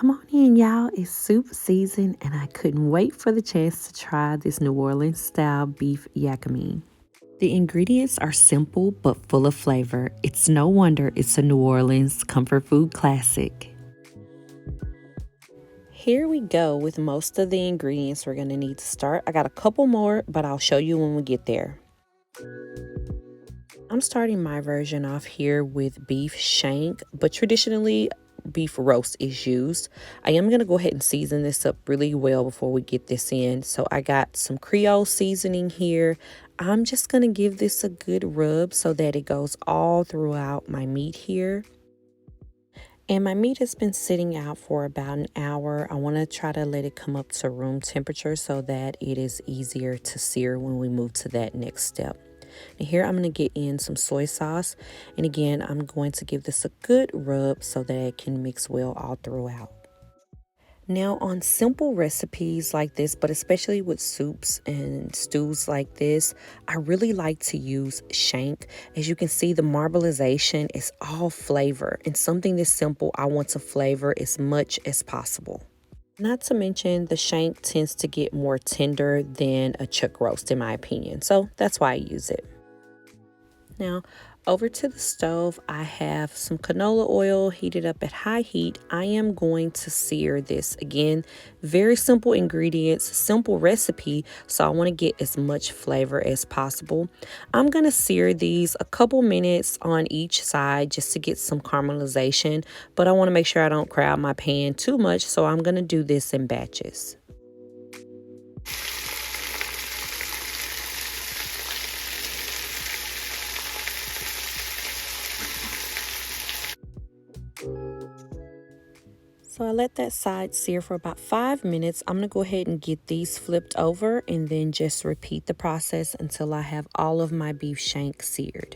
Come on in, y'all. It's soup season, and I couldn't wait for the chance to try this New Orleans style beef Yakamein. The ingredients are simple but full of flavor. It's no wonder it's a New Orleans comfort food classic. Here we go with most of the ingredients we're going to need to start. I got a couple more, but I'll show you when we get there. I'm starting my version off here with beef shank, but traditionally beef roast is used. I am going to go ahead and season this up really well before we get this in. So I got some creole seasoning here. I'm just going to give this a good rub so that it goes all throughout my meat here. And my meat has been sitting out for about an hour. I want to try to let it come up to room temperature so that it is easier to sear when we move to that next step. Now here I'm going to get in some soy sauce, and again I'm going to give this a good rub so that it can mix well all throughout. Now on simple recipes like this, but especially with soups and stews like this, I really like to use shank. As you can see, the marbleization is all flavor, and something this simple I want to flavor as much as possible. Not to mention the shank tends to get more tender than a chuck roast in my opinion, so that's why I use it. Now over to the stove, I have some canola oil heated up at high heat. I am going to sear this. Again, very simple ingredients, simple recipe, so I want to get as much flavor as possible. I'm going to sear these a couple minutes on each side just to get some caramelization, but I want to make sure I don't crowd my pan too much, so I'm going to do this in batches. So I let that side sear for about 5 minutes. I'm going to go ahead and get these flipped over and then just repeat the process until I have all of my beef shank seared.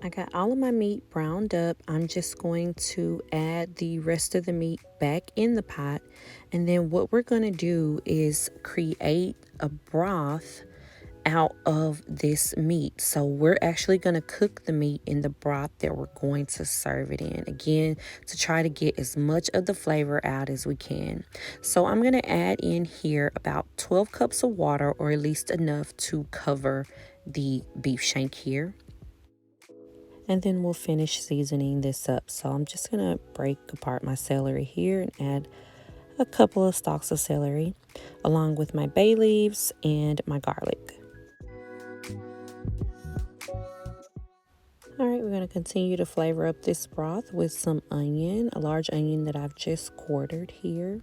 I got all of my meat browned up. I'm just going to add the rest of the meat back in the pot. And then what we're going to do is create a broth out of this meat. So we're actually going to cook the meat in the broth that we're going to serve it in. Again, to try to get as much of the flavor out as we can. So I'm going to add in here about 12 cups of water, or at least enough to cover the beef shank here. And then we'll finish seasoning this up. So I'm just going to break apart my celery here and add a couple of stalks of celery along with my bay leaves and my garlic. All right, we're going to continue to flavor up this broth with some onion, a large onion that I've just quartered here.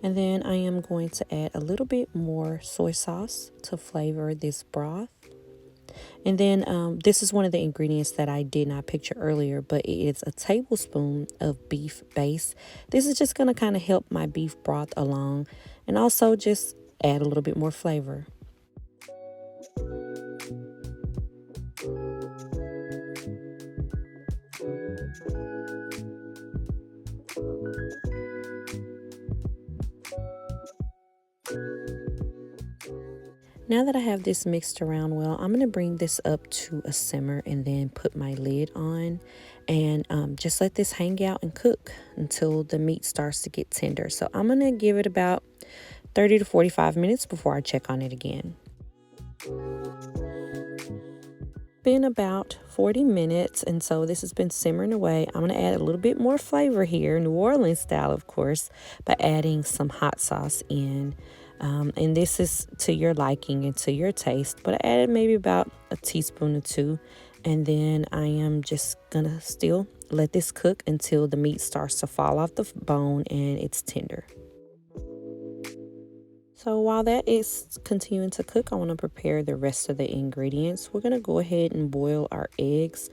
And then I am going to add a little bit more soy sauce to flavor this broth. And then this is one of the ingredients that I did not picture earlier, but it is a tablespoon of beef base. This is just going to kind of help my beef broth along and also just add a little bit more flavor. Now that I have this mixed around well, I'm going to bring this up to a simmer and then put my lid on and just let this hang out and cook until the meat starts to get tender. So I'm going to give it about 30 to 45 minutes before I check on it again. Been about 40 minutes, and so this has been simmering away. I'm going to add a little bit more flavor here, New Orleans style of course, by adding some hot sauce in. And this is to your liking and to your taste, but I added maybe about a teaspoon or two, and then I am just gonna still let this cook until the meat starts to fall off the bone and it's tender. So while that is continuing to cook, I want to prepare the rest of the ingredients. We're going to go ahead and boil our eggs.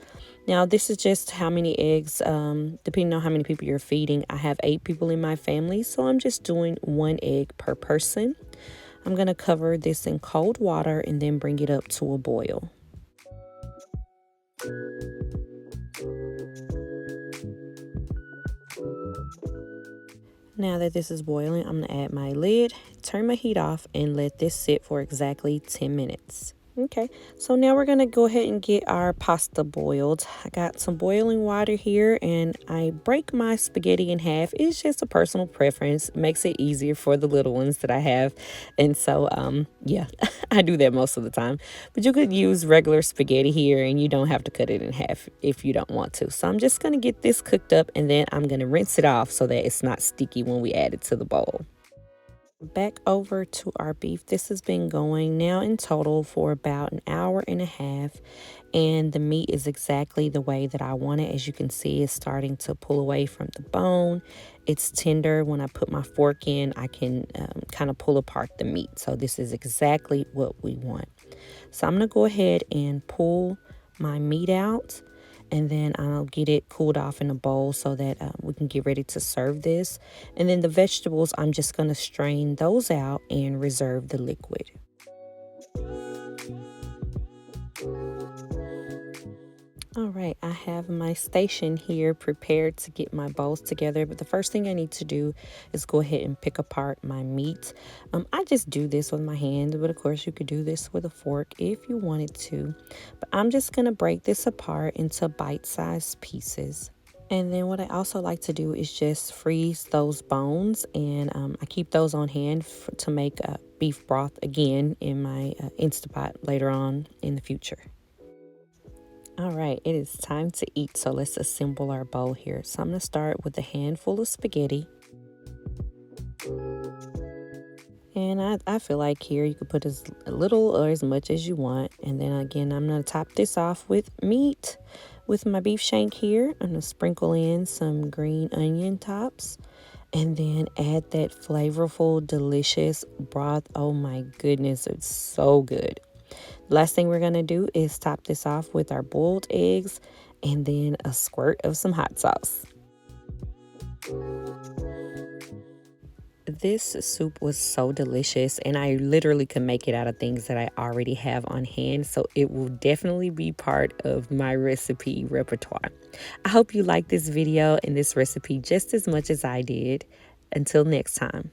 Now, this is just how many eggs, depending on how many people you're feeding. I have 8 people in my family, so I'm just doing 1 egg per person. I'm going to cover this in cold water and then bring it up to a boil. Now that this is boiling, I'm going to add my lid, turn my heat off, and let this sit for exactly 10 minutes. Okay, so now we're going to go ahead and get our pasta boiled. I got some boiling water here, and I break my spaghetti in half. It's just a personal preference. It makes it easier for the little ones that I have. And so, yeah, I do that most of the time. But you could use regular spaghetti here, and you don't have to cut it in half if you don't want to. So I'm just going to get this cooked up, and then I'm going to rinse it off so that it's not sticky when we add it to the bowl. Back over to our beef. This has been going now in total for about an hour and a half, and the meat is exactly the way that I want it. As you can see, it's starting to pull away from the bone. It's tender. When I put my fork in, I can kind of pull apart the meat. So this is exactly what we want. So I'm going to go ahead and pull my meat out, and then I'll get it cooled off in a bowl so that we can get ready to serve this. And then the vegetables, I'm just going to strain those out and reserve the liquid. All right, I have my station here prepared to get my bowls together, but the first thing I need to do is go ahead and pick apart my meat. I just do this with my hand, but of course you could do this with a fork if you wanted to. But I'm just going to break this apart into bite-sized pieces. And then what I also like to do is just freeze those bones, and I keep those on hand to make beef broth again in my Instapot later on in the future. All right, it is time to eat, so let's assemble our bowl here. So I'm going to start with a handful of spaghetti. And I feel like here you could put as little or as much as you want. And then again, I'm going to top this off with meat. With my beef shank here, I'm going to sprinkle in some green onion tops. And then add that flavorful, delicious broth. Oh my goodness, it's so good. Last thing we're going to do is top this off with our boiled eggs and then a squirt of some hot sauce. This soup was so delicious, and I literally could make it out of things that I already have on hand, so it will definitely be part of my recipe repertoire. I hope you like this video and this recipe just as much as I did. Until next time.